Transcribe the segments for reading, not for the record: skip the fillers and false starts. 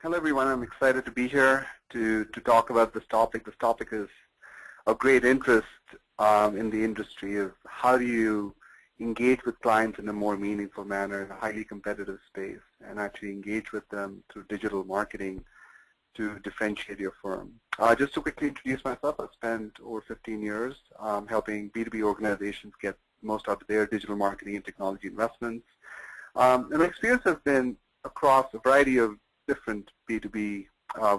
Hello, everyone. I'm excited to be here to talk about this topic. This topic is of great interest in the industry of how do you engage with clients in a more meaningful manner in a highly competitive space and actually engage with them through digital marketing to differentiate your firm. Just to quickly introduce myself, I've spent over 15 years helping B2B organizations get most out of their digital marketing and technology investments. And my experience has been across a variety of different B2B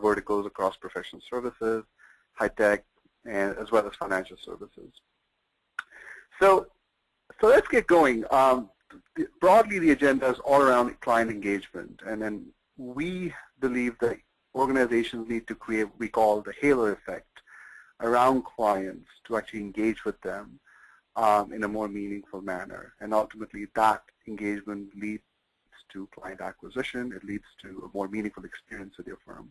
verticals across professional services, high tech, and as well as financial services. So let's get going. Broadly, the agenda is all around client engagement, and then we believe that organizations need to create what we call the halo effect around clients to actually engage with them in a more meaningful manner, and ultimately that engagement leads to client acquisition. It leads to a more meaningful experience with your firm.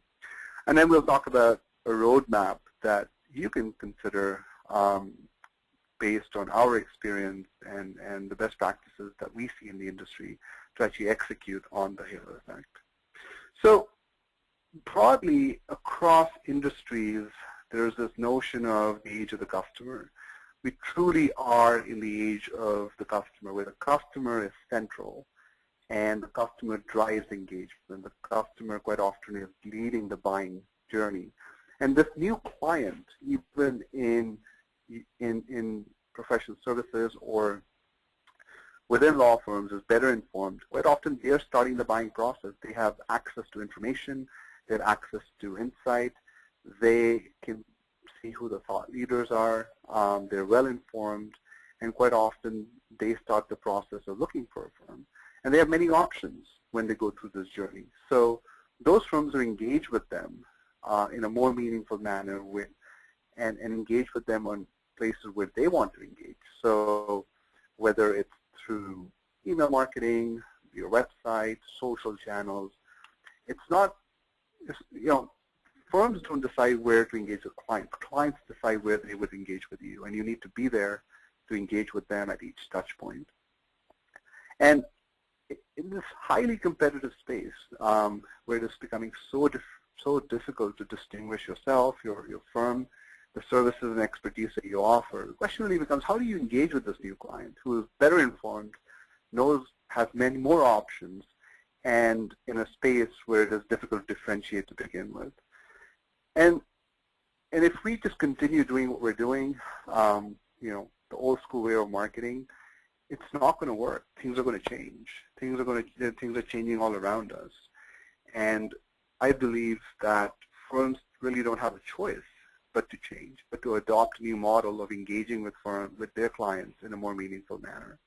And then we'll talk about a roadmap that you can consider based on our experience and the best practices that we see in the industry to actually execute on the halo effect. So broadly, across industries, there's this notion of the age of the customer. We truly are in the age of the customer, where the customer is central and the customer drives engagement. The customer quite often is leading the buying journey. And this new client, even in professional services or within law firms, is better informed. Quite often they're starting the buying process. They have access to information. They have access to insight. They can see who the thought leaders are. They're well informed. And quite often they start the process of looking for a firm. And they have many options when they go through this journey. So those firms are engaged with them in a more meaningful manner and engage with them on places where they want to engage. So whether it's through email marketing, your website, social channels, it's not, firms don't decide where to engage with clients. Clients decide where they would engage with you, and you need to be there to engage with them at each touch point. And in this highly competitive space, where it is becoming so difficult to distinguish yourself, your firm, the services and expertise that you offer, the question really becomes, how do you engage with this new client who is better informed, has many more options, and in a space where it is difficult to differentiate to begin with? And if we just continue doing what we're doing, the old school way of marketing, it's not going to work. Things are going to change. Things are changing all around us. And I believe that firms really don't have a choice but to change, but to adopt a new model of engaging with their clients in a more meaningful manner.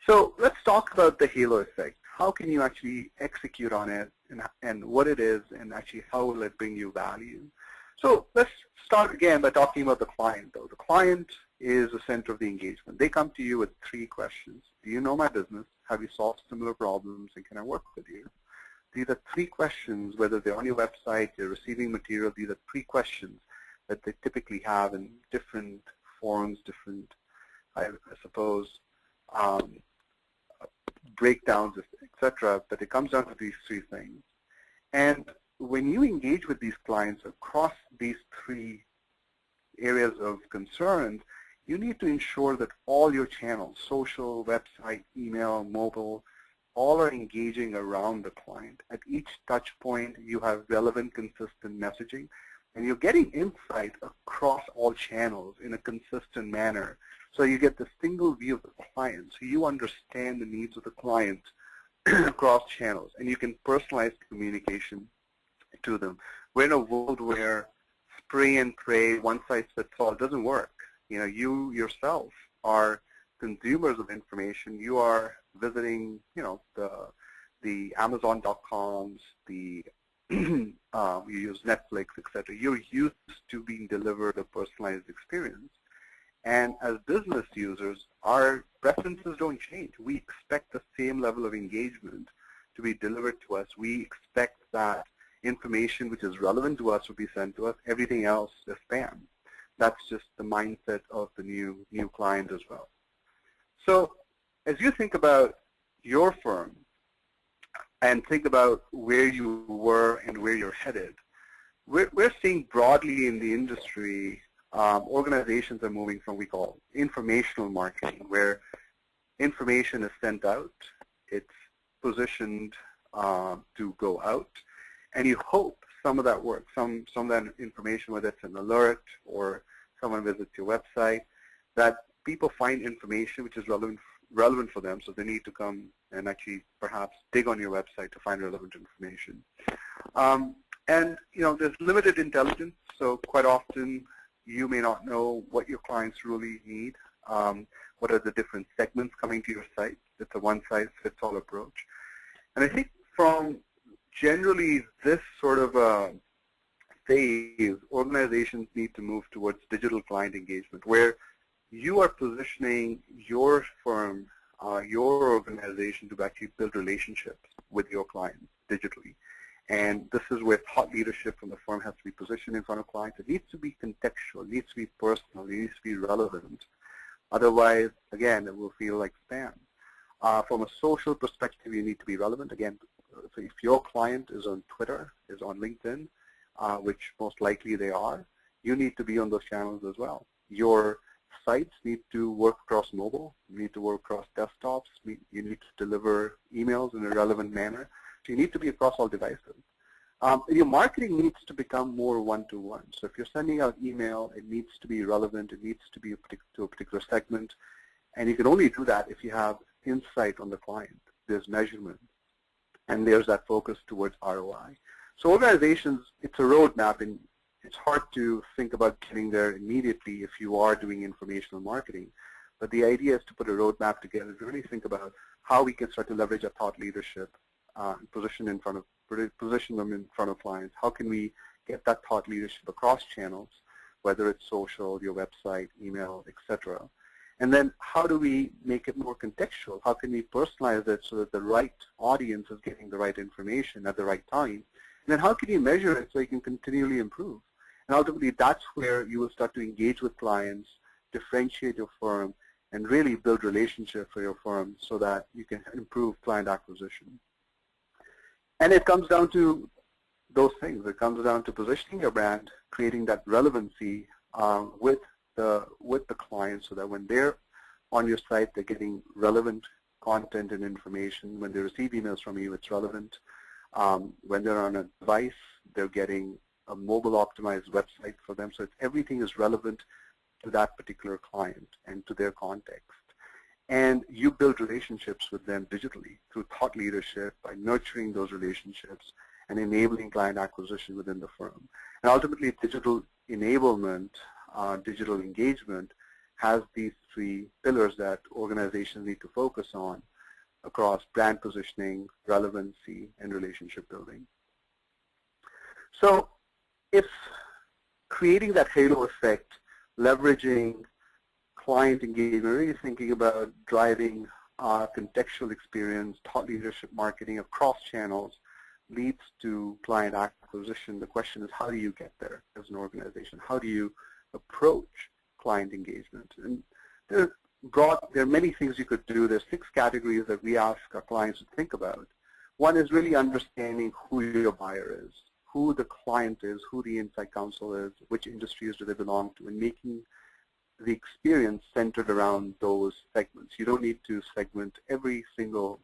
So let's talk about the halo effect. How can you actually execute on it, and what it is, and actually how will it bring you value? So let's start again by talking about the client, though. The client is the center of the engagement. They come to you with 3 questions. Do you know my business? Have you solved similar problems? And can I work with you? These are 3 questions, whether they're on your website, you're receiving material, these are 3 questions that they typically have in different forms, different, I suppose, breakdowns, etc. But it comes down to these 3 things. And when you engage with these clients across these 3 areas of concern, you need to ensure that all your channels, social, website, email, mobile, all are engaging around the client. At each touch point, you have relevant, consistent messaging, and you're getting insight across all channels in a consistent manner. So you get the single view of the client, so you understand the needs of the client across channels, and you can personalize communication to them. We're in a world where spray and pray, one size fits all, doesn't work. You yourself are consumers of information. You are visiting, the Amazon.coms, you use Netflix, etc. You're used to being delivered a personalized experience. And as business users, our preferences don't change. We expect the same level of engagement to be delivered to us. We expect that information which is relevant to us will be sent to us. Everything else is spam. That's just the mindset of the new client as well. So as you think about your firm, and think about where you were and where you're headed. We're seeing broadly in the industry, organizations are moving from what we call informational marketing, where information is sent out, it's positioned to go out, and you hope some of that work, some of that information, whether it's an alert or someone visits your website, that people find information which is relevant for them, so they need to come and actually perhaps dig on your website to find relevant information. And there's limited intelligence, so quite often you may not know what your clients really need, what are the different segments coming to your site. It's a one-size-fits-all approach. And I think from generally this sort of phase, organizations need to move towards digital client engagement, where you are positioning your firm, your organization to actually build relationships with your clients digitally. And this is where thought leadership from the firm has to be positioned in front of clients. It needs to be contextual, it needs to be personal, it needs to be relevant. Otherwise, again, it will feel like spam. From a social perspective, you need to be relevant. Again, so if your client is on Twitter, is on LinkedIn, which most likely they are, you need to be on those channels as well. Your sites need to work across mobile, you need to work across desktops, you need to deliver emails in a relevant manner. So you need to be across all devices. Your marketing needs to become more one-to-one. So if you're sending out email, it needs to be relevant, it needs to be to a particular segment, and you can only do that if you have insight on the client. There's measurement, and there's that focus towards ROI. So organizations, it's a roadmap, and it's hard to think about getting there immediately if you are doing informational marketing. But the idea is to put a roadmap together to really think about how we can start to leverage our thought leadership, position them in front of clients. How can we get that thought leadership across channels, whether it's social, your website, email, etc. And then how do we make it more contextual? How can we personalize it so that the right audience is getting the right information at the right time? And then how can you measure it so you can continually improve? And ultimately, that's where you will start to engage with clients, differentiate your firm, and really build relationships for your firm so that you can improve client acquisition. And it comes down to those things. It comes down to positioning your brand, creating that relevancy with the client so that when they're on your site, they're getting relevant content and information. When they receive emails from you, it's relevant. When they're on a device, they're getting a mobile optimized website for them. So everything is relevant to that particular client and to their context. And you build relationships with them digitally through thought leadership by nurturing those relationships and enabling client acquisition within the firm. And ultimately, digital enablement, digital engagement has these three pillars that organizations need to focus on across brand positioning, relevancy, and relationship building. So if creating that halo effect, leveraging client engagement, really thinking about driving contextual experience, thought leadership marketing across channels leads to client acquisition. The question is, how do you get there as an organization? How do you approach client engagement? And there are many things you could do. There's 6 categories that we ask our clients to think about. One is really understanding who your buyer is, who the client is, who the inside counsel is, which industries do they belong to, and making the experience centered around those segments. You don't need to segment every single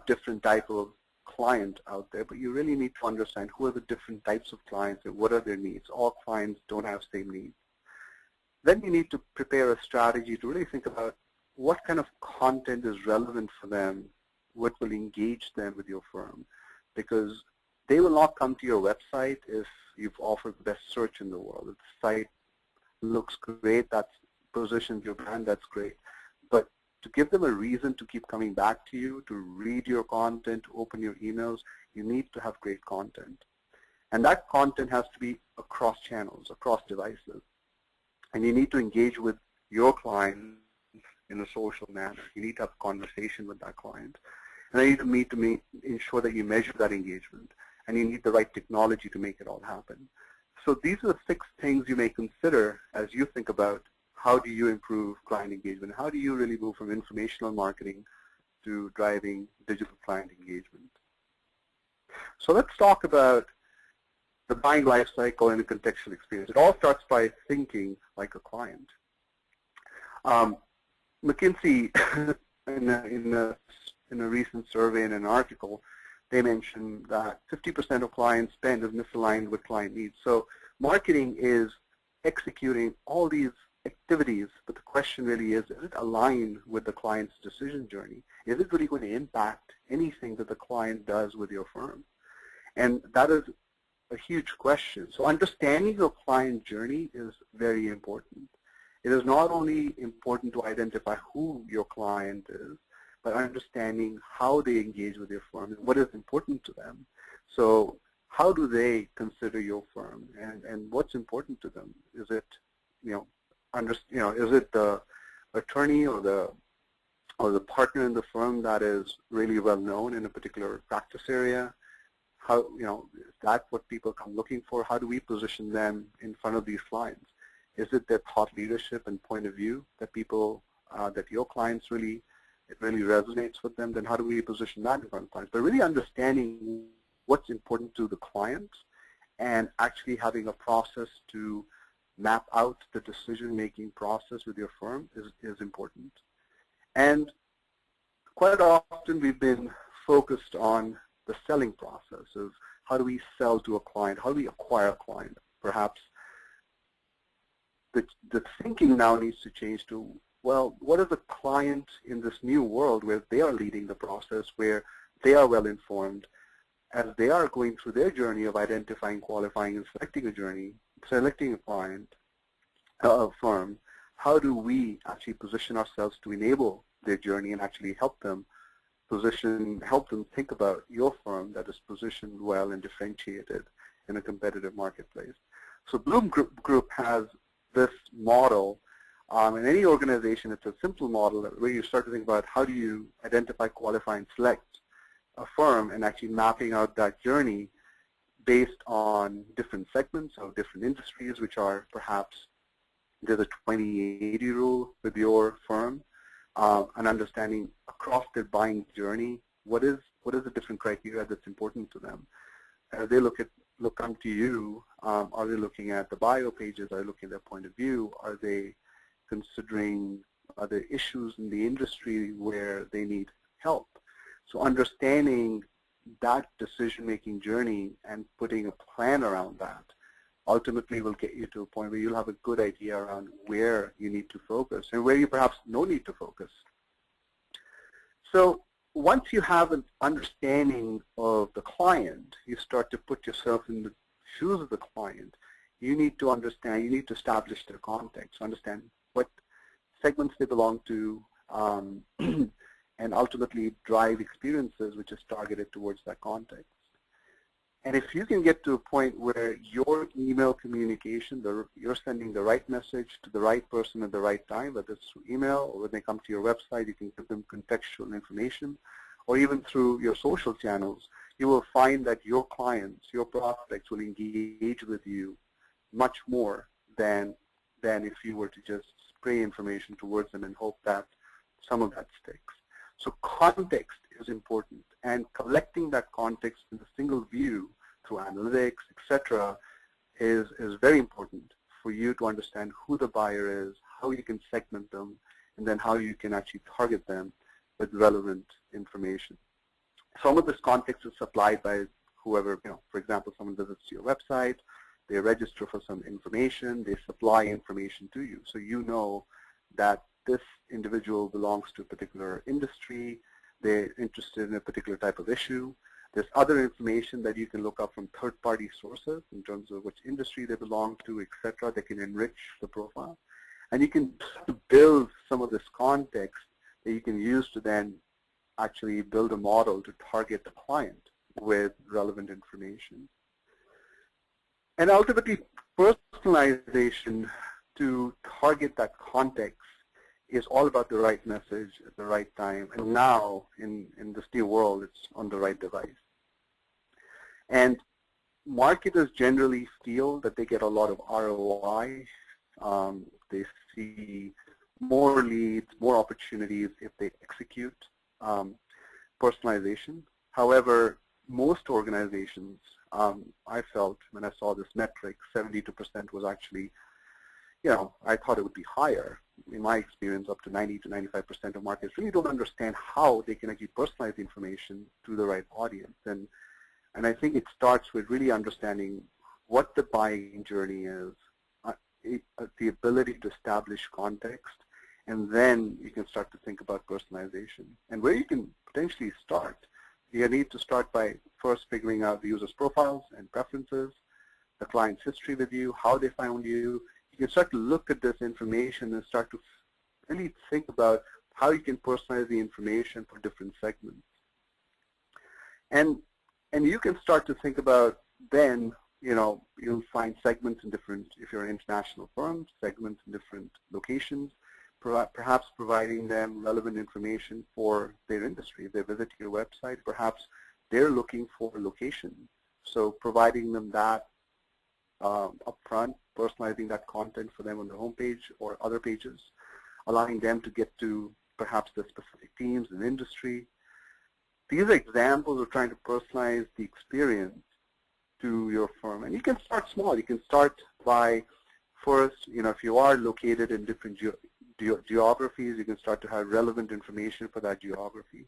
different type of client out there, but you really need to understand who are the different types of clients and what are their needs. All clients don't have the same needs. Then you need to prepare a strategy to really think about what kind of content is relevant for them, what will engage them with your firm, because they will not come to your website if you've offered the best search in the world. If the site looks great, that positions your brand, that's great. But to give them a reason to keep coming back to you, to read your content, to open your emails, you need to have great content. And that content has to be across channels, across devices. And you need to engage with your client in a social manner. You need to have a conversation with that client. And then you need to ensure that you measure that engagement. And you need the right technology to make it all happen. So these are the 6 things you may consider as you think about how do you improve client engagement. How do you really move from informational marketing to driving digital client engagement. So let's talk about the buying life cycle and the contextual experience. It all starts by thinking like a client. McKinsey, in a recent survey in an article, they mentioned that 50% of client spend is misaligned with client needs. So marketing is executing all these activities, but the question really is it aligned with the client's decision journey? Is it really going to impact anything that the client does with your firm? And that is a huge question. So understanding your client journey is very important. It is not only important to identify who your client is, but understanding how they engage with your firm and what is important to them. So how do they consider your firm, and what's important to them? Is it, is it the attorney or the partner in the firm that is really well known in a particular practice area? How, is that what people come looking for? How do we position them in front of these clients? Is it their thought leadership and point of view that people, that your clients really resonates with them? Then how do we position that in front of clients? But really understanding what's important to the clients and actually having a process to map out the decision-making process with your firm is important. And quite often we've been focused on the selling process of how do we sell to a client, how do we acquire a client. Perhaps the thinking now needs to change to, well, what is the client in this new world where they are leading the process, where they are well informed, as they are going through their journey of identifying, qualifying, and selecting a client, a firm. How do we actually position ourselves to enable their journey and actually help them think about your firm that is positioned well and differentiated in a competitive marketplace? So Bloom Group has this model. In any organization, it's a simple model where you start to think about how do you identify, qualify, and select a firm, and actually mapping out that journey based on different segments of different industries, which are perhaps there's a 20-80 rule with your firm, and understanding across their buying journey what is the different criteria that's important to them. As they come to you, are they looking at the bio pages? Are they looking at their point of view? Are they considering other issues in the industry where they need help? So understanding that decision-making journey and putting a plan around that ultimately will get you to a point where you'll have a good idea around where you need to focus and where you perhaps no need to focus. So once you have an understanding of the client, you start to put yourself in the shoes of the client. You need to understand, you need to establish their context, understand what segments they belong to, and ultimately drive experiences which is targeted towards that context. And if you can get to a point where your email communication, you're sending the right message to the right person at the right time, whether it's through email or when they come to your website, you can give them contextual information, or even through your social channels, you will find that your clients, your prospects will engage with you much more than if you were to just spray information towards them and hope that some of that sticks. So context is important, and collecting that context in a single view through analytics, etc., is very important for you to understand who the buyer is, how you can segment them, and then how you can actually target them with relevant information. Some of this context is supplied by whoever, for example, someone visits your website, they register for some information, they supply information to you. So you know that this individual belongs to a particular industry, they're interested in a particular type of issue. There's other information that you can look up from third-party sources in terms of which industry they belong to, etc., that can enrich the profile. And you can build some of this context that you can use to then actually build a model to target the client with relevant information. And ultimately, personalization to target that context is all about the right message at the right time. And now, in this new world, it's on the right device. And marketers generally feel that they get a lot of ROI. They see more leads, more opportunities if they execute personalization. However, most organizations, I felt when I saw this metric, 72% was actually, I thought it would be higher. In my experience, up to 90 to 95% of markets really don't understand how they can actually personalize the information to the right audience. And I think it starts with really understanding what the buying journey is, the ability to establish context, and then you can start to think about personalization. And where you can potentially start, you need to start by first figuring out the user's profiles and preferences, the client's history with you, how they found you. You can start to look at this information and start to really think about how you can personalize the information for different segments. And you can start to think about then, you'll find segments in different, if you're an international firm, segments in different locations, perhaps providing them relevant information for their industry. If they visit your website, perhaps they're looking for location. So providing them that upfront, personalizing that content for them on the homepage or other pages, allowing them to get to perhaps the specific teams and industry. These are examples of trying to personalize the experience to your firm. And you can start small. You can start by first, if you are located in different geographies, you can start to have relevant information for that geography.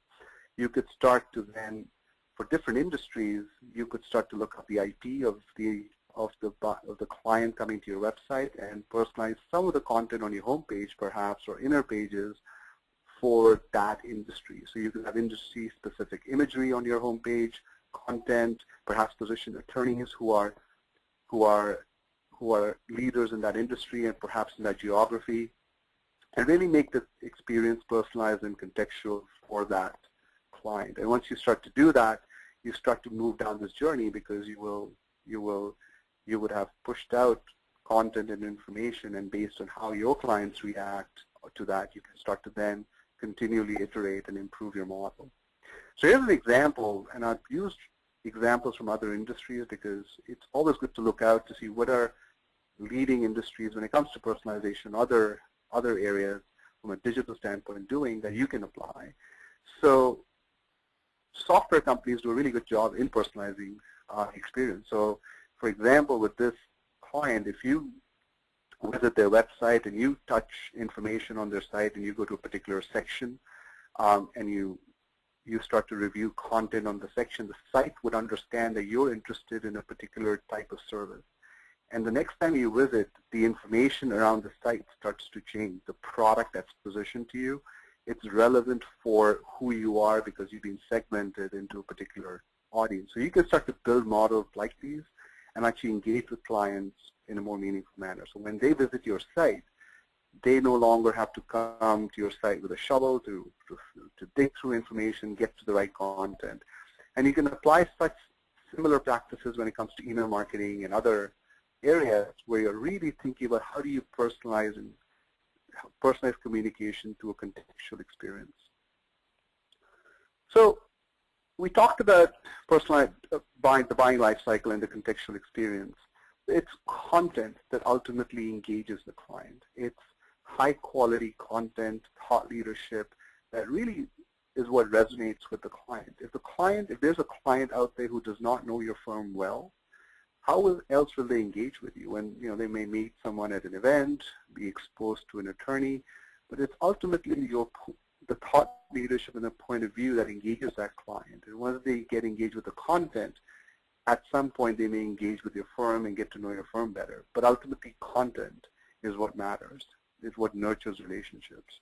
You could start to then, for different industries, you could start to look up the IP of the client coming to your website and personalize some of the content on your homepage, perhaps, or inner pages for that industry. So you can have industry-specific imagery on your homepage, content, perhaps position attorneys who are leaders in that industry and perhaps in that geography, and really make the experience personalized and contextual for that client. And once you start to do that, you start to move down this journey, because you would have pushed out content and information, and based on how your clients react to that, you can start to then continually iterate and improve your model. So here's an example, and I've used examples from other industries because it's always good to look out to see what are leading industries when it comes to personalization, other areas from a digital standpoint doing that you can apply. So software companies do a really good job in personalizing experience. So for example, with this client, if you visit their website and you touch information on their site and you go to a particular section and you start to review content on the section, the site would understand that you're interested in a particular type of service. And the next time you visit, the information around the site starts to change. The product that's positioned to you, it's relevant for who you are because you've been segmented into a particular audience. So you can start to build models like these and actually engage with clients in a more meaningful manner. So when they visit your site, they no longer have to come to your site with a shovel to dig through information, get to the right content. And you can apply such similar practices when it comes to email marketing and other areas where you're really thinking about how do you personalize communication to a contextual experience. So we talked about the buying life cycle and the contextual experience. It's content that ultimately engages the client. It's high quality content, thought leadership that really is what resonates with the client. If there's a client out there who does not know your firm well, how else will they engage with you? When they may meet someone at an event, be exposed to an attorney, but it's ultimately the thought leadership and the point of view that engages that client. And once they get engaged with the content, at some point they may engage with your firm and get to know your firm better. But ultimately, content is what matters. It's what nurtures relationships.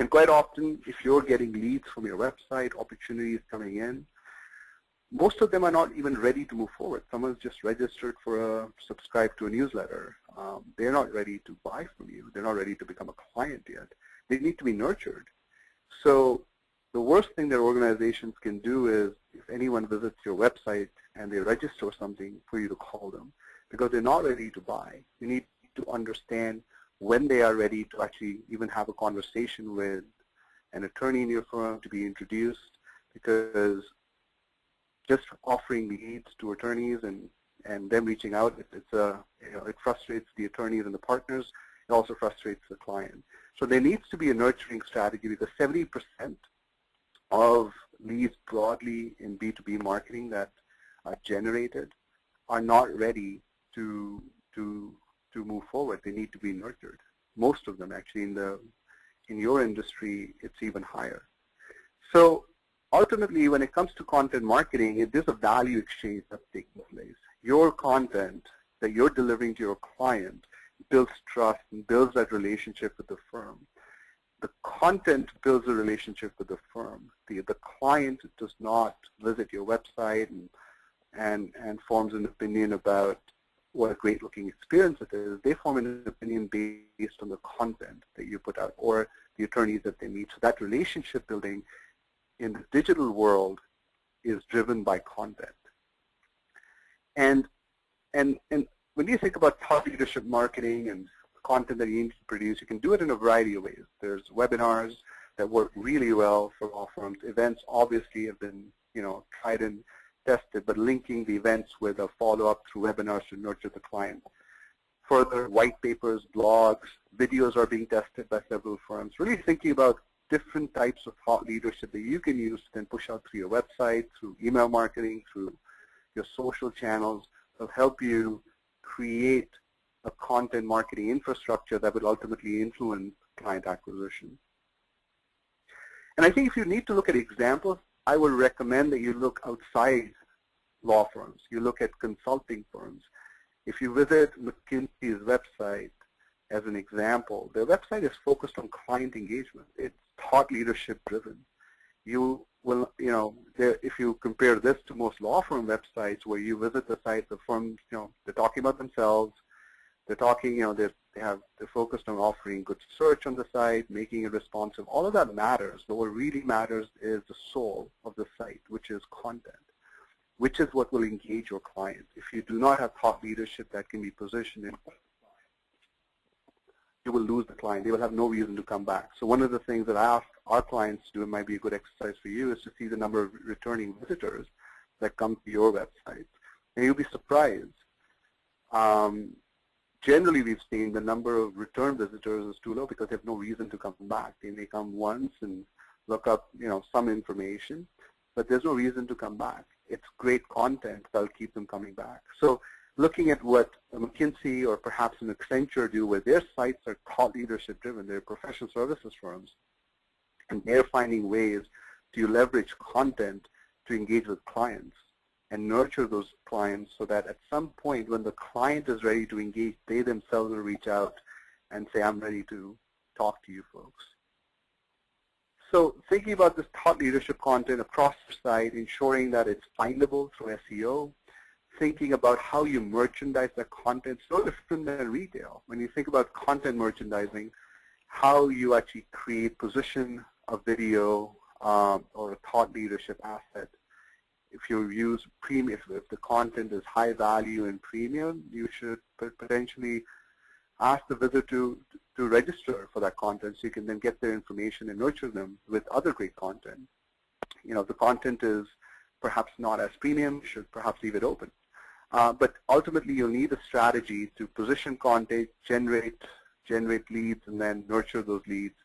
And quite often, if you're getting leads from your website, opportunities coming in, most of them are not even ready to move forward. Someone's just registered for a subscribe to a newsletter. They're not ready to buy from you. They're not ready to become a client yet. They need to be nurtured. So the worst thing that organizations can do is if anyone visits your website and they register something, for you to call them, because they're not ready to buy. You need to understand when they are ready to actually even have a conversation with an attorney in your firm to be introduced, because just offering leads to attorneys and them reaching out, it frustrates the attorneys and the partners. It also frustrates the client. So there needs to be a nurturing strategy, because 70% of leads broadly in B2B marketing that are generated are not ready to move forward. They need to be nurtured. Most of them actually in your industry, it's even higher. So ultimately, when it comes to content marketing, there's a value exchange that's taking place. Your content that you're delivering to your client builds trust and builds that relationship with the firm. The content builds a relationship with the firm. The client does not visit your website and forms an opinion about what a great looking experience it is. They form an opinion based on the content that you put out or the attorneys that they meet. So that relationship building in the digital world is driven by content. And when you think about thought leadership marketing and content that you need to produce, you can do it in a variety of ways. There's webinars that work really well for law firms. Events obviously have been, tried and tested, but linking the events with a follow-up through webinars to nurture the client. Further, white papers, blogs, videos are being tested by several firms. Really thinking about different types of thought leadership that you can use to then push out through your website, through email marketing, through your social channels, will help you create a content marketing infrastructure that will ultimately influence client acquisition. And I think if you need to look at examples, I would recommend that you look outside law firms. You look at consulting firms. If you visit McKinsey's website, as an example, their website is focused on client engagement. It's thought leadership driven. You will, if you compare this to most law firm websites where you visit the site, the firms, they're talking about themselves. They're talking, they're focused on offering good search on the site, making it responsive. All of that matters, but what really matters is the soul of the site, which is content, which is what will engage your client. If you do not have thought leadership that can be positioned in, you will lose the client. They will have no reason to come back. So one of the things that I ask our clients to do, it might be a good exercise for you, is to see the number of returning visitors that come to your website. And you'll be surprised. Generally, we've seen the number of return visitors is too low because they have no reason to come back. They may come once and look up, some information, but there's no reason to come back. It's great content that'll keep them coming back. So looking at what a McKinsey or perhaps an Accenture do, where their sites are thought leadership driven, they're professional services firms, and they're finding ways to leverage content to engage with clients and nurture those clients so that at some point when the client is ready to engage, they themselves will reach out and say, I'm ready to talk to you folks. So thinking about this thought leadership content across the site, ensuring that it's findable through SEO, thinking about how you merchandise that content, so different than retail. When you think about content merchandising, how you actually create, position a video or a thought leadership asset. If you use premium, if the content is high value and premium, you should potentially ask the visitor to register for that content so you can then get their information and nurture them with other great content. If the content is perhaps not as premium, you should perhaps leave it open. But ultimately, you'll need a strategy to position content, generate leads, and then nurture those leads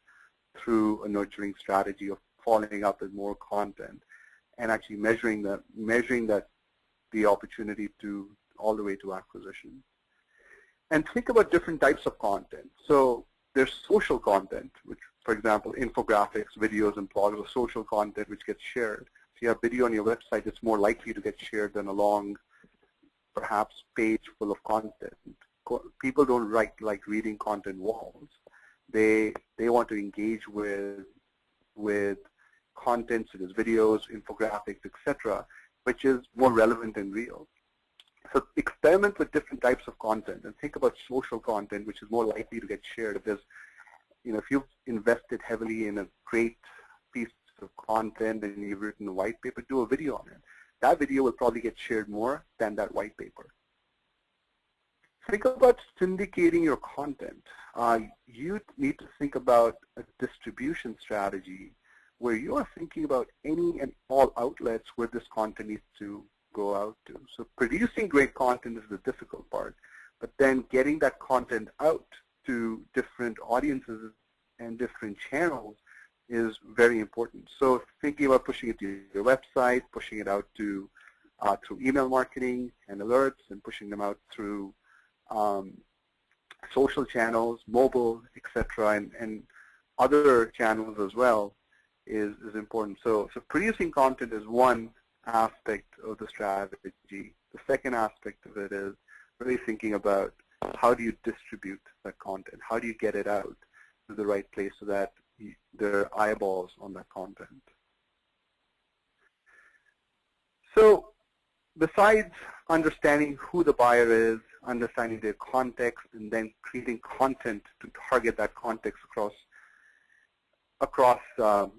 through a nurturing strategy of following up with more content and actually measuring that the opportunity to all the way to acquisition. And think about different types of content. So there's social content, which, for example, infographics, videos, and blogs are social content which gets shared. If you have video on your website, it's more likely to get shared than a long, perhaps, page full of content. People don't like reading content walls. They want to engage with content such as videos, infographics, etc., which is more relevant and real. So experiment with different types of content and think about social content, which is more likely to get shared. If there's, if you've invested heavily in a great piece of content and you've written a white paper, do a video on it. That video will probably get shared more than that white paper. Think about syndicating your content. You need to think about a distribution strategy where you are thinking about any and all outlets where this content needs to go out to. So producing great content is the difficult part, but then getting that content out to different audiences and different channels is very important. So thinking about pushing it to your website, pushing it out to through email marketing and alerts, and pushing them out through social channels, mobile, etc., and other channels as well is important. So producing content is one aspect of the strategy. The second aspect of it is really thinking about how do you distribute that content? How do you get it out to the right place so that there are eyeballs on that content? So besides understanding who the buyer is, understanding their context, and then creating content to target that context across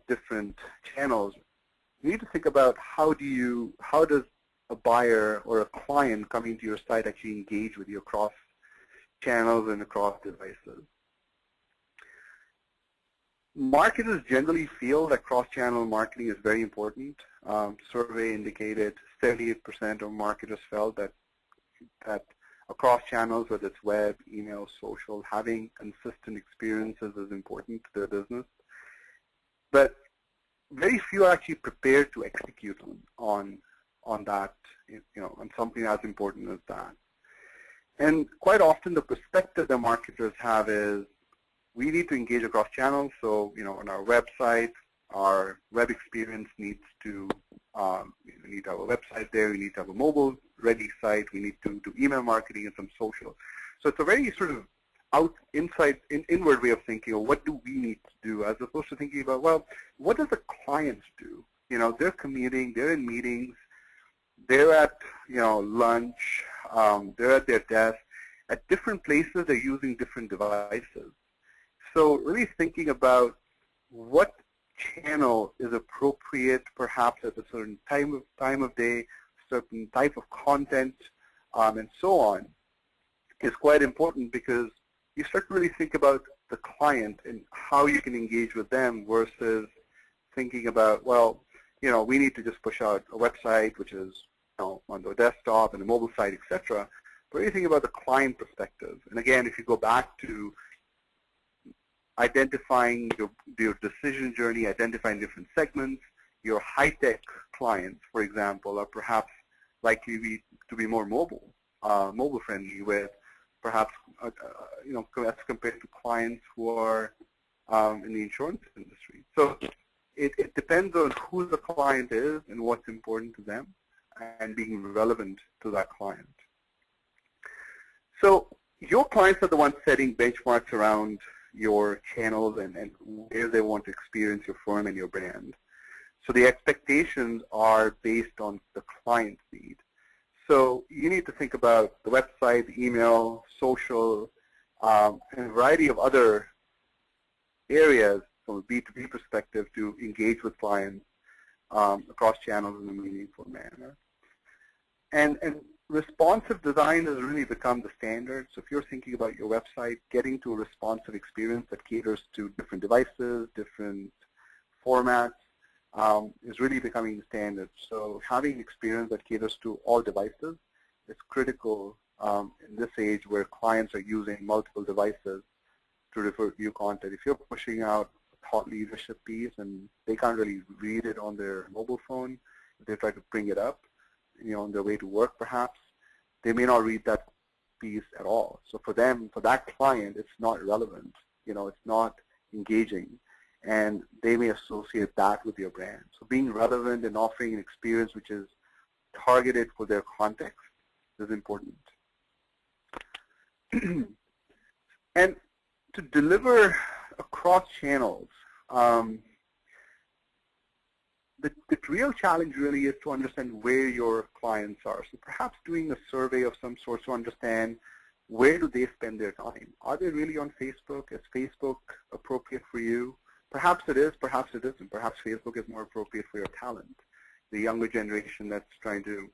different channels, you need to think about how does a buyer or a client coming to your site actually engage with you across channels and across devices. Marketers generally feel that cross-channel marketing is very important. Survey indicated 78% of marketers felt that across channels, whether it's web, email, social, having consistent experiences is important to their business. But very few are actually prepared to execute on that, on something as important as that. And quite often the perspective that marketers have is, we need to engage across channels. So, on our website, our web experience needs to, we need to have a website there, we need to have a mobile-ready site, we need to do email marketing and some social. So it's a very sort of inward way of thinking of what do we need to do, as opposed to thinking about, well, what does the clients do? They're commuting, they're in meetings, they're at, lunch, they're at their desk. At different places, they're using different devices. So really thinking about what channel is appropriate, perhaps at a certain time of day, certain type of content, and so on, is quite important, because you start to really think about the client and how you can engage with them versus thinking about, well, we need to just push out a website, which is on the desktop and a mobile site, etc. But really think about the client perspective. And again, if you go back to identifying your decision journey, identifying different segments, your high-tech clients, for example, are perhaps likely to be more mobile friendly, with perhaps as compared to clients who are in the insurance industry. So it depends on who the client is and what's important to them, and being relevant to that client. So your clients are the ones setting benchmarks around your channels and where they want to experience your firm and your brand. So the expectations are based on the client's need. So you need to think about the website, the email, social, and a variety of other areas from a B2B perspective to engage with clients across channels in a meaningful manner. And responsive design has really become the standard. So if you're thinking about your website, getting to a responsive experience that caters to different devices, different formats, is really becoming the standard. So having experience that caters to all devices is critical in this age where clients are using multiple devices to refer view content. If you're pushing out a thought leadership piece and they can't really read it on their mobile phone, if they try to bring it up, on their way to work perhaps, they may not read that piece at all. So for them, for that client, it's not relevant. It's not engaging, and they may associate that with your brand. So being relevant and offering an experience which is targeted for their context is important. And to deliver across channels, the real challenge really is to understand where your clients are. So perhaps doing a survey of some sort to understand where do they spend their time. Are they really on Facebook? Is Facebook appropriate for you? Perhaps it is, perhaps it isn't. Perhaps Facebook is more appropriate for your talent, the younger generation that's trying to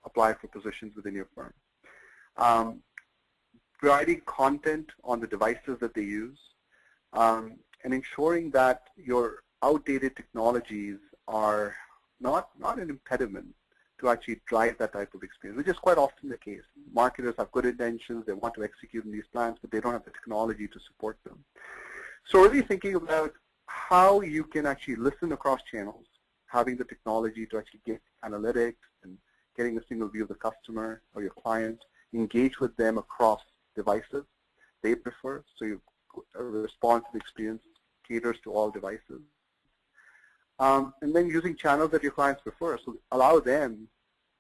apply for positions within your firm. Providing content on the devices that they use, and ensuring that your outdated technologies are not an impediment to actually drive that type of experience, which is quite often the case. Marketers have good intentions, they want to execute in these plans, but they don't have the technology to support them. So really thinking about how you can actually listen across channels, having the technology to actually get analytics and getting a single view of the customer or your client, engage with them across devices they prefer, so you respond to the experience caters to all devices. And then using channels that your clients prefer, so allow them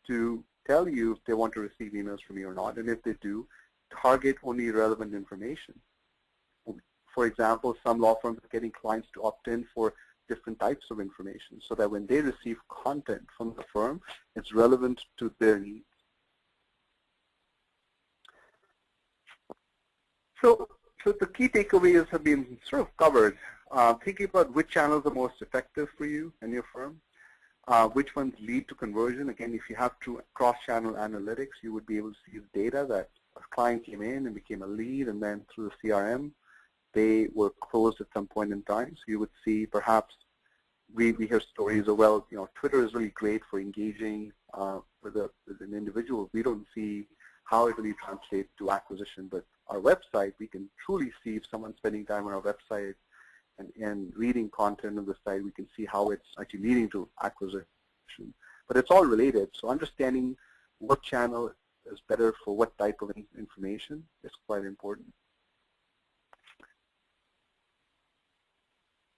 to tell you if they want to receive emails from you or not, and if they do, target only relevant information. For example, some law firms are getting clients to opt in for different types of information so that when they receive content from the firm, it's relevant to their needs. So the key takeaways have been sort of covered. Thinking about which channels are most effective for you and your firm, which ones lead to conversion. Again, if you have true cross-channel analytics, you would be able to see the data that a client came in and became a lead, and then through the CRM, they were closed at some point in time. So you would see perhaps we hear stories of, well, Twitter is really great for engaging with an individual. We don't see how it really translates to acquisition, but our website, we can truly see if someone's spending time on our website and reading content on the site, we can see how it's actually leading to acquisition. But it's all related, so understanding what channel is better for what type of information is quite important.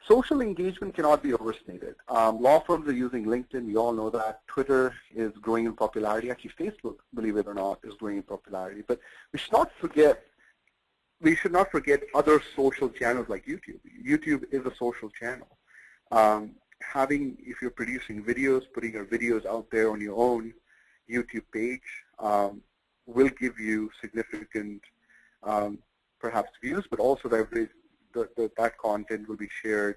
Social engagement cannot be overstated. Law firms are using LinkedIn. We all know that. Twitter is growing in popularity. Actually, Facebook, believe it or not, is growing in popularity. But we should not forget other social channels like YouTube. YouTube is a social channel. If you're producing videos, putting your videos out there on your own YouTube page will give you significant, perhaps, views, but also that content will be shared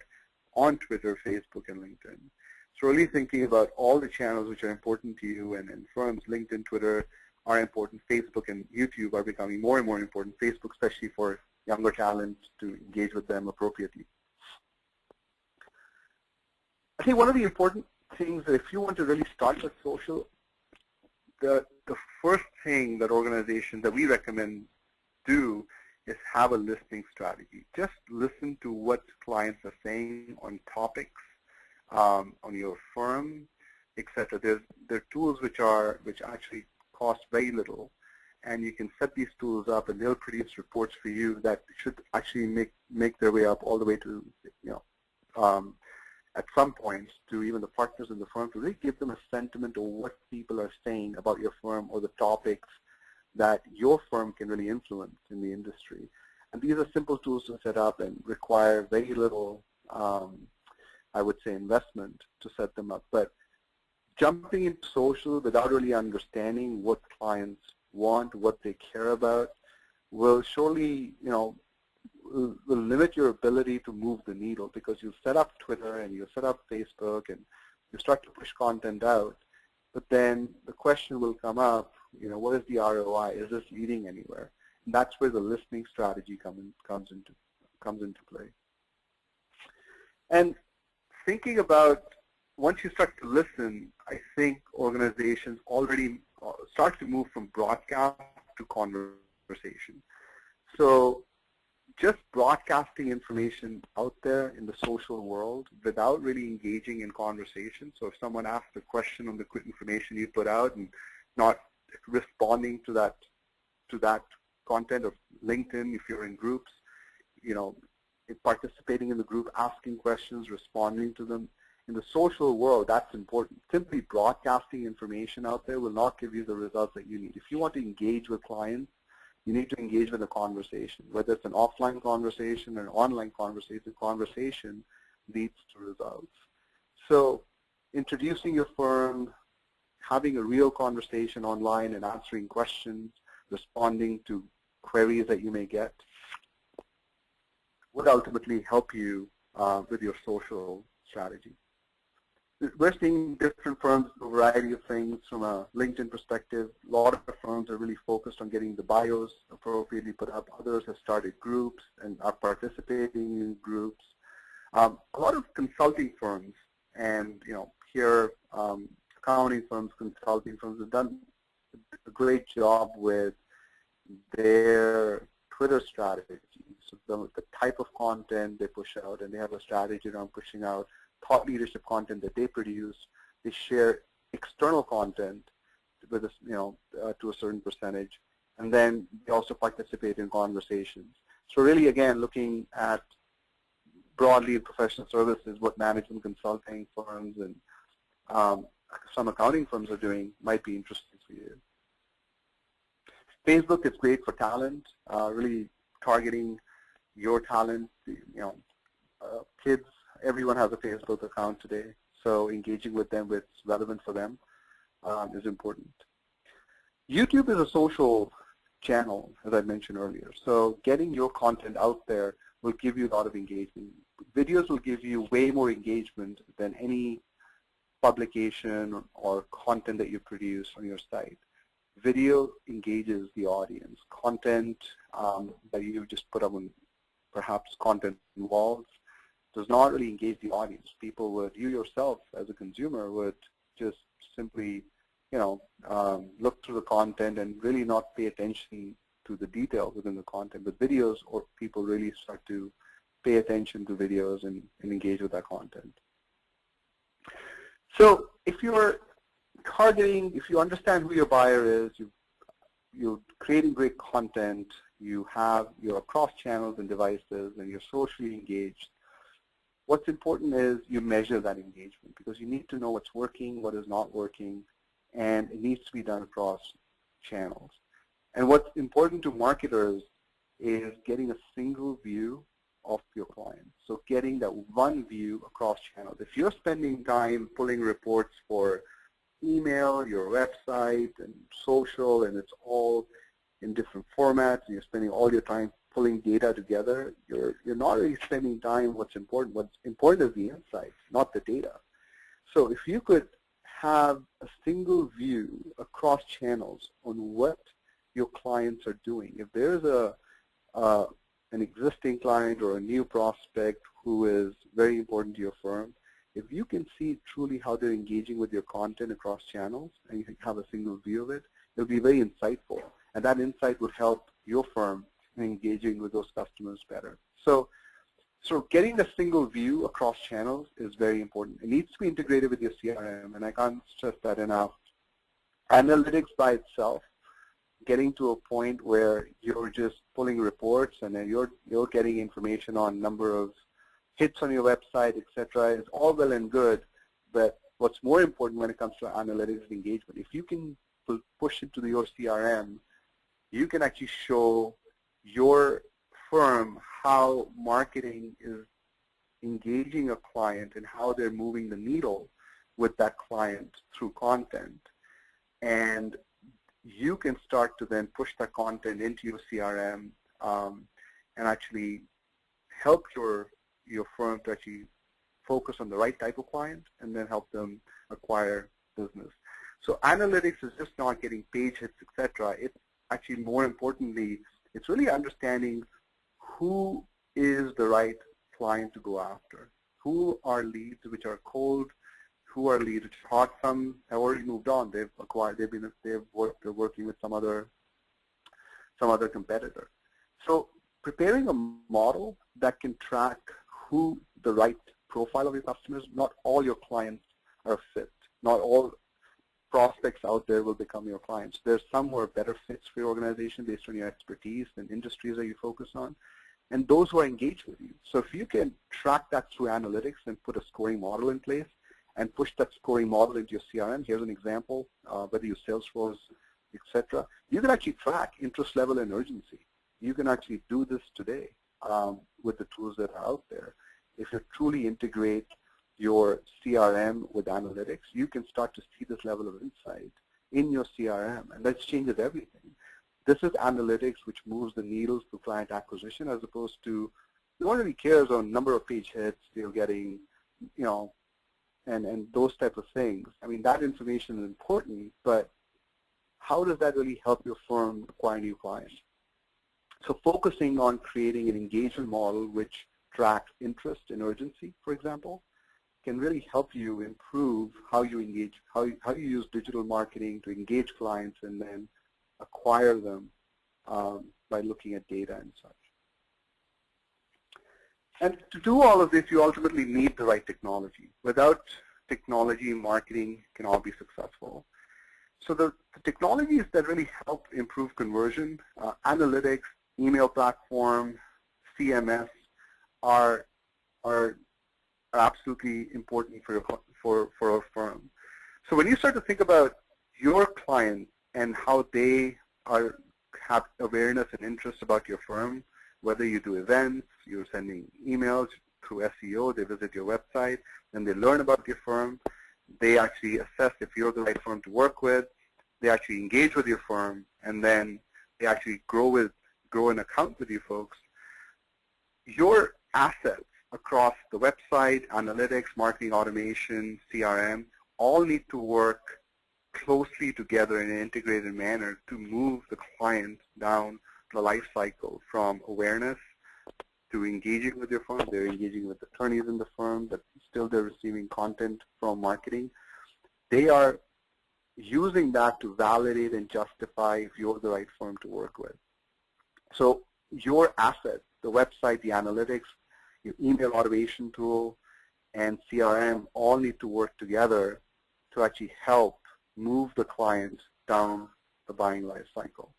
on Twitter, Facebook, and LinkedIn. So really thinking about all the channels which are important to you, and firms, LinkedIn, Twitter are important. Facebook and YouTube are becoming more and more important. Facebook, especially for younger talent, to engage with them appropriately. I think one of the important things that if you want to really start with social, the first thing that organizations that we recommend do is have a listening strategy. Just listen to what clients are saying on topics, on your firm, etc. There are tools which actually cost very little, and you can set these tools up, and they'll produce reports for you that should actually make their way up all the way to at some points to even the partners in the firm to really give them a sentiment of what people are saying about your firm or the topics that your firm can really influence in the industry. And these are simple tools to set up and require very little, I would say, investment to set them up. But jumping into social without really understanding what clients want, what they care about, will surely, will limit your ability to move the needle, because you set up Twitter and you set up Facebook and you start to push content out. But then the question will come up, what is the ROI? Is this leading anywhere? And that's where the listening strategy comes into play. And thinking about, once you start to listen, I think organizations already start to move from broadcast to conversation. So just broadcasting information out there in the social world without really engaging in conversation. So if someone asks a question on the quick information you put out and not responding to that content of LinkedIn, if you're in groups, participating in the group, asking questions, responding to them. In the social world, that's important. Simply broadcasting information out there will not give you the results that you need. If you want to engage with clients, you need to engage with a conversation. Whether it's an offline conversation or an online conversation, the conversation leads to results. So introducing your firm, having a real conversation online and answering questions, responding to queries that you may get, would ultimately help you with your social strategy. We're seeing different firms do a variety of things from a LinkedIn perspective. A lot of firms are really focused on getting the bios appropriately put up. Others have started groups and are participating in groups. A lot of consulting firms and here accounting firms, consulting firms have done a great job with their Twitter strategies. So the type of content they push out, and they have a strategy around pushing out thought leadership content that they produce. They share external content with a, to a certain percentage, and then they also participate in conversations. So really, again, looking at broadly in professional services, what management consulting firms and some accounting firms are doing might be interesting for you. Facebook is great for talent, really targeting your talent. Kids, everyone has a Facebook account today, so engaging with them with relevant for them is important. YouTube is a social channel, as I mentioned earlier. So getting your content out there will give you a lot of engagement. Videos will give you way more engagement than any publication or content that you produce on your site. Video engages the audience. Content that you just put up on perhaps content walls does not really engage the audience. People would, you yourself as a consumer would just simply, look through the content and really not pay attention to the details within the content. With videos, or people really start to pay attention to videos and engage with that content. So if you're targeting, if you understand who your buyer is, you're creating great content, you're across channels and devices, and you're socially engaged, what's important is you measure that engagement, because you need to know what's working, what is not working, and it needs to be done across channels. And what's important to marketers is getting a single view of your clients. So getting that one view across channels. If you're spending time pulling reports for email, your website, and social, and it's all in different formats, and you're spending all your time pulling data together, you're not really spending time what's important. What's important is the insights, not the data. So if you could have a single view across channels on what your clients are doing. If there's an existing client or a new prospect who is very important to your firm, if you can see truly how they're engaging with your content across channels and you can have a single view of it, it'll be very insightful. And that insight would help your firm in engaging with those customers better. So getting a single view across channels is very important. It needs to be integrated with your CRM, and I can't stress that enough. Analytics by itself, getting to a point where you're just pulling reports and then you're getting information on number of hits on your website, etc., is all well and good, but what's more important when it comes to analytics engagement, if you can push it to your CRM, you can actually show your firm how marketing is engaging a client and how they're moving the needle with that client through content. And you can start to then push that content into your CRM and actually help your firm to actually focus on the right type of client and then help them acquire business. So analytics is just not getting page hits, etc. It's actually, more importantly, it's really understanding who is the right client to go after. Who are leads which are cold? Who are leads which are hot? Some have already moved on. They're working with some other competitor. So preparing a model that can track who the right profile of your customers. Not all your clients are a fit. Not all prospects out there will become your clients. There's some who are better fits for your organization based on your expertise and industries that you focus on, and those who are engaged with you. So if you can track that through analytics and put a scoring model in place and push that scoring model into your CRM, here's an example, whether you Salesforce, etc., you can actually track interest level and urgency. You can actually do this today with the tools that are out there. If you truly integrate your CRM with analytics, you can start to see this level of insight in your CRM, and that changes everything. This is analytics which moves the needles to client acquisition, as opposed to, no one really cares on number of page hits you're getting, and those type of things. I mean, that information is important, but how does that really help your firm acquire new clients? So focusing on creating an engagement model which tracks interest and urgency, for example, can really help you improve how you engage, how you use digital marketing to engage clients and then acquire them by looking at data and such. And to do all of this, you ultimately need the right technology. Without technology, marketing cannot be successful. So the technologies that really help improve conversion, analytics, email platform, CMS are absolutely important for a firm. So when you start to think about your clients and how they have awareness and interest about your firm, whether you do events, you're sending emails through SEO, they visit your website, and they learn about your firm, they actually assess if you're the right firm to work with, they actually engage with your firm, and then they actually grow an account with you folks. Your assets across the website, analytics, marketing automation, CRM, all need to work closely together in an integrated manner to move the client down the life cycle from awareness to engaging with your firm. They're engaging with attorneys in the firm, but still they're receiving content from marketing. They are using that to validate and justify if you're the right firm to work with. So your assets, the website, the analytics, your email automation tool, and CRM all need to work together to actually help move the client down the buying life cycle.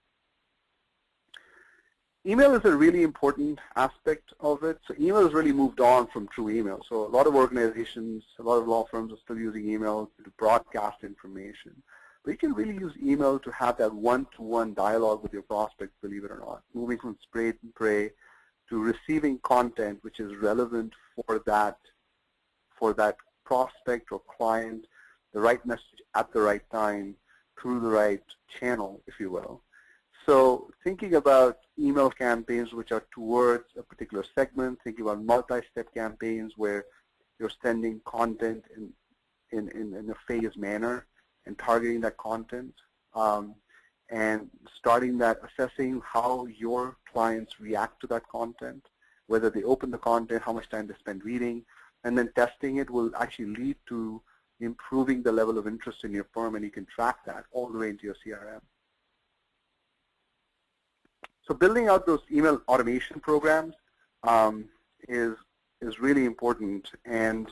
Email is a really important aspect of it. So email has really moved on from true email. So a lot of organizations, a lot of law firms are still using email to broadcast information. But you can really use email to have that one-to-one dialogue with your prospects, believe it or not, moving from spray and pray to receiving content which is relevant for that prospect or client, the right message at the right time through the right channel, if you will. So thinking about email campaigns which are towards a particular segment, thinking about multi-step campaigns where you're sending content in a phased manner and targeting that content, and starting that, assessing how your clients react to that content, whether they open the content, how much time they spend reading, and then testing it will actually lead to improving the level of interest in your firm, and you can track that all the way into your CRM. So building out those email automation programs is really important, and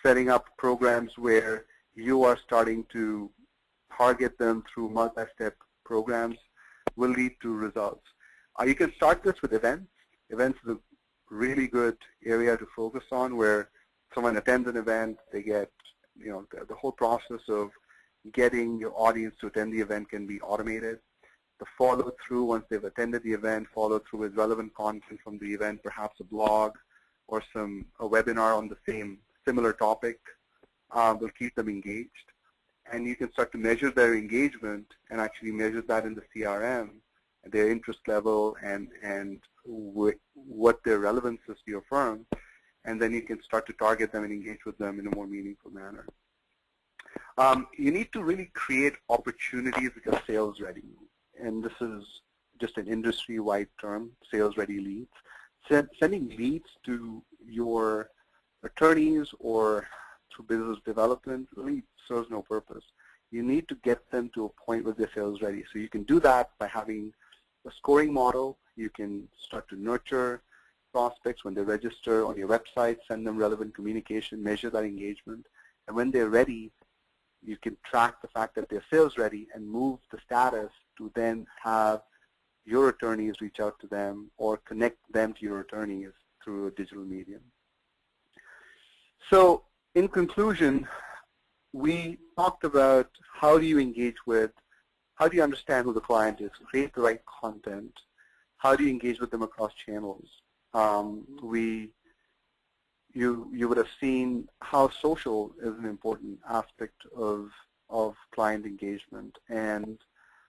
setting up programs where you are starting to target them through multi-step programs will lead to results. You can start this with events. Events is a really good area to focus on, where someone attends an event, they get, the whole process of getting your audience to attend the event can be automated. The follow-through, once they've attended the event, follow-through with relevant content from the event, perhaps a blog or a webinar on the similar topic, will keep them engaged. And you can start to measure their engagement and actually measure that in the CRM, their interest level and what their relevance is to your firm. And then you can start to target them and engage with them in a more meaningful manner. You need to really create opportunities which are sales ready. And this is just an industry-wide term, sales ready leads. Sending leads to your attorneys or through business development really serves no purpose. You need to get them to a point where they're sales ready. So you can do that by having a scoring model. You can start to nurture prospects when they register on your website, send them relevant communication, measure that engagement. And when they're ready, you can track the fact that they're sales ready and move the status to then have your attorneys reach out to them or connect them to your attorneys through a digital medium. So in conclusion, we talked about how do you engage with, how do you understand who the client is, create the right content, how do you engage with them across channels. You would have seen how social is an important aspect of client engagement, and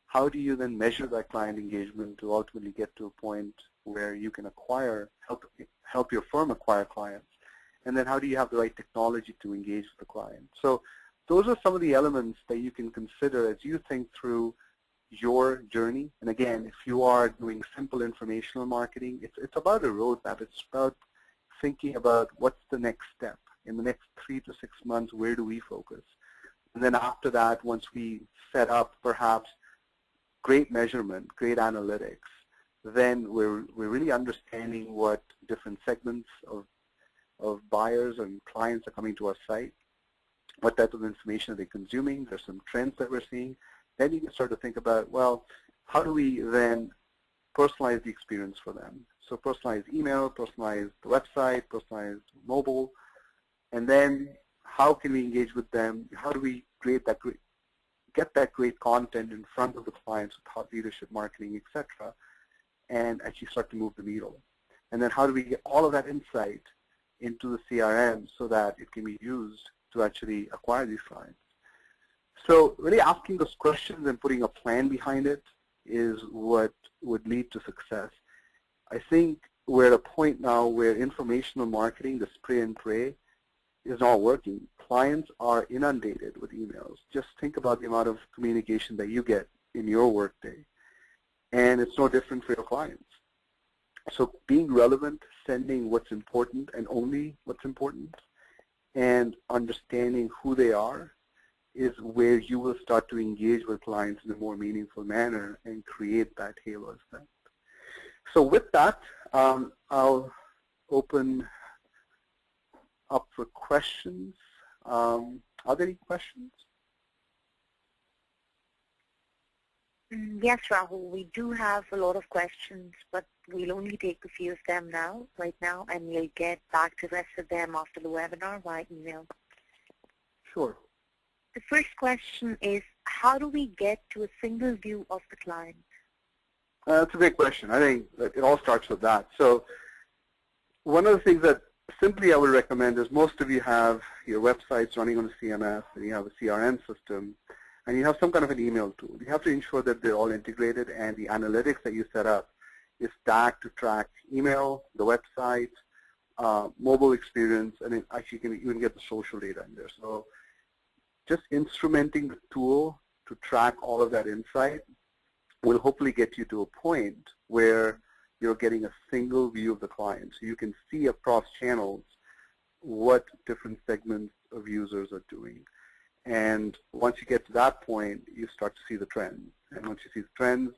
how do you then measure that client engagement to ultimately get to a point where you can help your firm acquire clients, and then how do you have the right technology to engage with the client. So those are some of the elements that you can consider as you think through your journey. And again, if you are doing simple informational marketing, it's about a roadmap. It's about thinking about what's the next step. In the next 3 to 6 months, where do we focus? And then after that, once we set up perhaps great measurement, great analytics, then we're really understanding what different segments of of buyers and clients are coming to our site, what type of information are they consuming, there's some trends that we're seeing. Then you can start to think about, well, how do we then personalize the experience for them? So personalized email, personalized website, personalized mobile, and then how can we engage with them? How do we create that get that great content in front of the clients with thought leadership, marketing, etc., and actually start to move the needle? And then how do we get all of that insight into the CRM so that it can be used to actually acquire these clients? So really asking those questions and putting a plan behind it is what would lead to success. I think we're at a point now where informational marketing, the spray and pray, is not working. Clients are inundated with emails. Just think about the amount of communication that you get in your workday. And it's no different for your clients. So being relevant, sending what's important and only what's important, and understanding who they are is where you will start to engage with clients in a more meaningful manner and create that halo effect. So with that, I'll open up for questions. Are there any questions? Yes, Rahul, we do have a lot of questions, but we'll only take a few of them right now, and we'll get back to the rest of them after the webinar via email. Sure. The first question is, how do we get to a single view of the client? That's a great question. I think it all starts with that. So one of the things that simply I would recommend is most of you have your websites running on a CMS, and you have a CRM system, and you have some kind of an email tool. You have to ensure that they're all integrated, and the analytics that you set up is stacked to track email, the website, mobile experience, and it actually can even get the social data in there. So just instrumenting the tool to track all of that insight will hopefully get you to a point where you're getting a single view of the client. So you can see across channels what different segments of users are doing. And once you get to that point, you start to see the trends. And once you see the trends,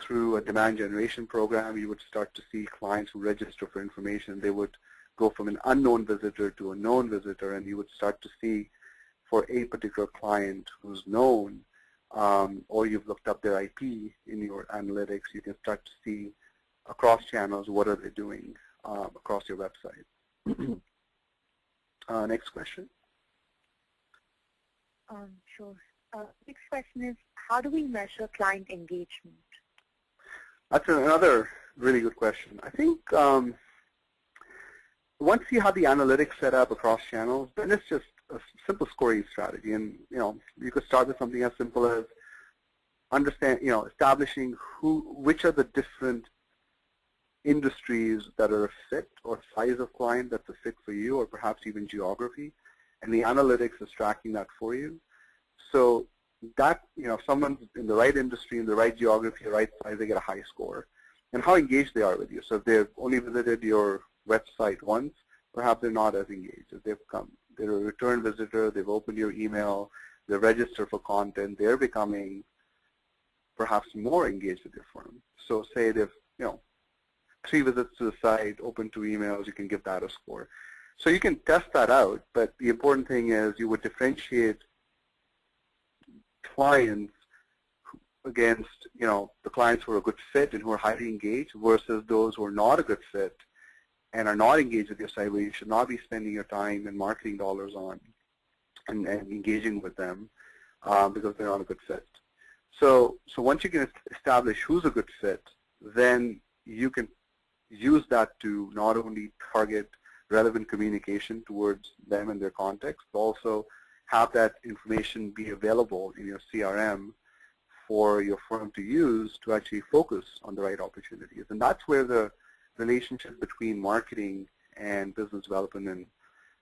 through a demand generation program, you would start to see clients who register for information. They would go from an unknown visitor to a known visitor, and you would start to see for a particular client who's known, or you've looked up their IP in your analytics, you can start to see across channels what are they doing across your website. Next question. Sure. Next question is, how do we measure client engagement? That's another really good question. I think once you have the analytics set up across channels, then it's just a simple scoring strategy. And you could start with something as simple as establishing which are the different industries that are a fit, or size of client that's a fit for you, or perhaps even geography. And the analytics is tracking that for you. So that, if someone's in the right industry, in the right geography, the right size, they get a high score. And how engaged they are with you. So if they've only visited your website once, perhaps they're not as engaged. If they're a return visitor, they've opened your email, they register for content, they're becoming perhaps more engaged with your firm. So say they've, 3 visits to the site, opened 2 emails, you can give that a score. So you can test that out, but the important thing is you would differentiate clients against, the clients who are a good fit and who are highly engaged versus those who are not a good fit and are not engaged with your site, where you should not be spending your time and marketing dollars on and engaging with them because they're not a good fit. So once you can establish who's a good fit, then you can use that to not only target relevant communication towards them and their context, but also have that information be available in your CRM for your firm to use to actually focus on the right opportunities. And that's where the relationship between marketing and business development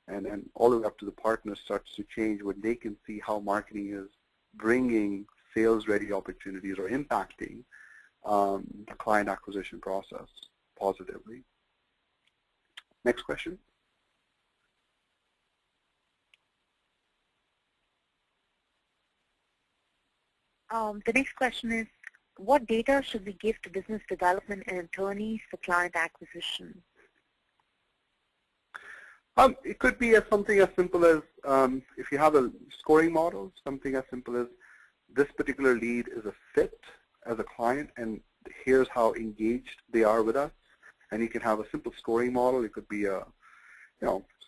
and all the way up to the partners starts to change, when they can see how marketing is bringing sales-ready opportunities or impacting the client acquisition process positively. Next question. The next question is, what data should we give to business development and attorneys for client acquisition? It could be something as simple as if you have a scoring model, something as simple as this particular lead is a fit as a client, and here's how engaged they are with us. And you can have a simple scoring model. It could be a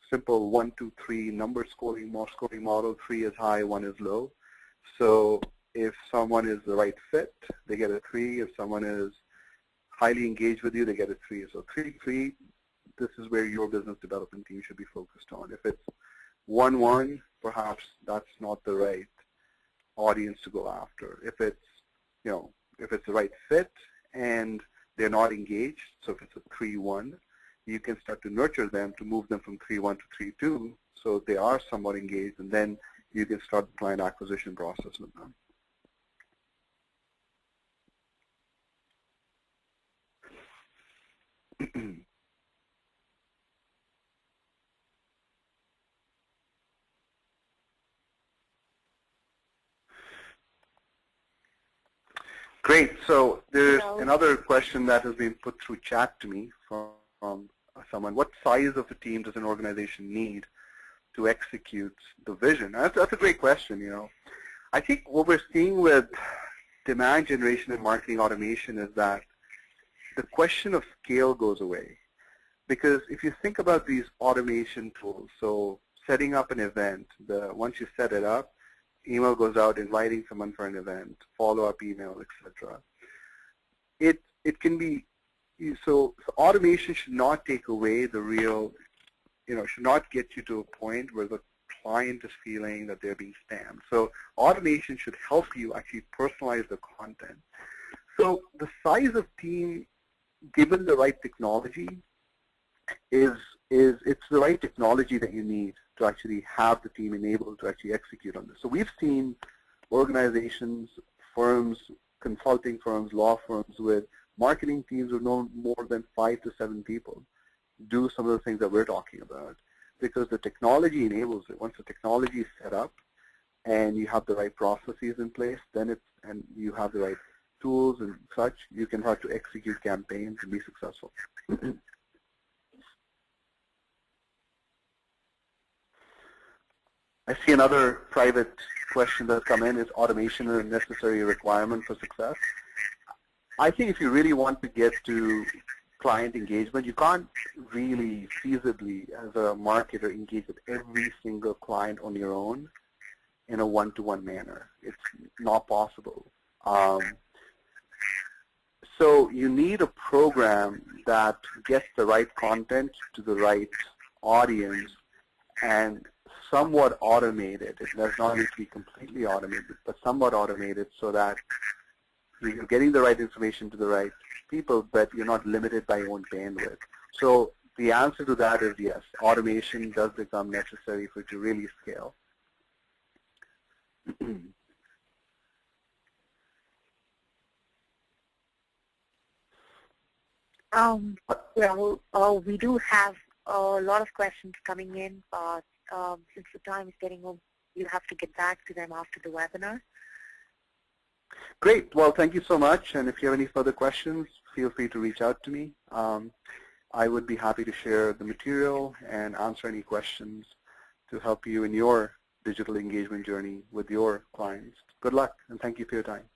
simple 1, 2, 3 number scoring model. 3 is high, 1 is low. So if someone is the right fit, they get a 3. If someone is highly engaged with you, they get a 3. So 3, 3. This is where your business development team should be focused on. If it's 1, 1, perhaps that's not the right audience to go after. If it's, if it's the right fit and they're not engaged, so if it's a 3, 1, you can start to nurture them to move them from 3, 1 to 3, 2, so they are somewhat engaged, and then you can start the client acquisition process with them. Great. So there's another question that has been put through chat to me from someone. What size of a team does an organization need to execute the vision? That's a great question. I think what we're seeing with demand generation and marketing automation is that the question of scale goes away. Because if you think about these automation tools, so setting up an event, once you set it up, email goes out inviting someone for an event, follow-up email, etc. It can be, so automation should not take away the real, should not get you to a point where the client is feeling that they're being spammed. So automation should help you actually personalize the content. So the size of team, given the right technology, it's the right technology that you need to actually have the team enabled to actually execute on this. So we've seen organizations, firms, consulting firms, law firms with marketing teams of no more than 5 to 7 people do some of the things that we're talking about because the technology enables it. Once the technology is set up and you have the right processes in place, then and you have the right tools and such, you can start to execute campaigns and be successful. I see another private question that's come in. Is automation a necessary requirement for success? I think if you really want to get to client engagement, you can't really feasibly, as a marketer, engage with every single client on your own in a one-to-one manner. It's not possible. So you need a program that gets the right content to the right audience and somewhat automated. It does not need to be completely automated, but somewhat automated so that you're getting the right information to the right people, but you're not limited by your own bandwidth. So the answer to that is yes, automation does become necessary for it to really scale. Well, we do have a lot of questions coming in, but since the time is getting over, you'll have to get back to them after the webinar. Great. Well, thank you so much. And if you have any further questions, feel free to reach out to me. I would be happy to share the material and answer any questions to help you in your digital engagement journey with your clients. Good luck, and thank you for your time.